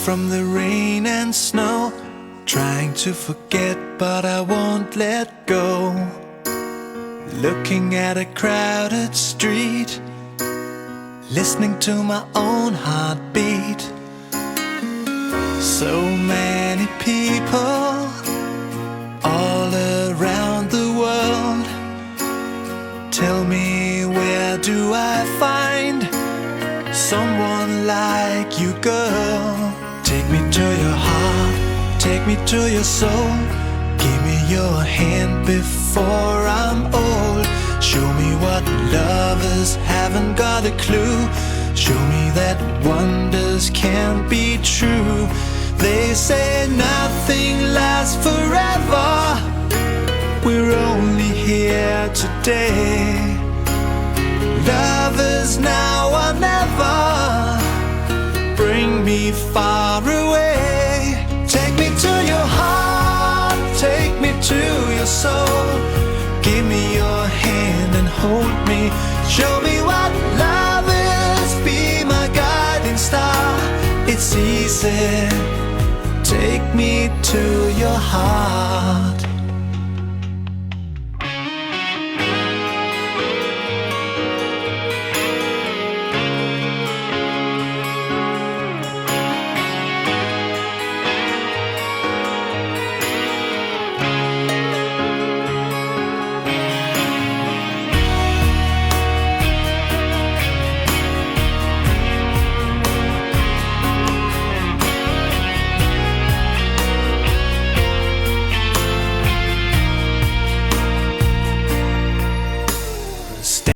from the rain and snow, trying to forget but I won't let go. Looking at a crowded street, listening to my own heartbeat. So many people all around the world. Tell me, where do I find someone like you, girl? Take me to your heart, take me to your soul. Give me your hand before I'm old. Show me what lovers haven't got a clue. Show me that wonders can't be true. They say nothing lasts forever. We're only here today. Love is now or never. Bring me far away. Take me to your heart, take me to your soul. Give me your hand and hold me. Show me what love is, be my guiding star. It's easy, take me to your heart.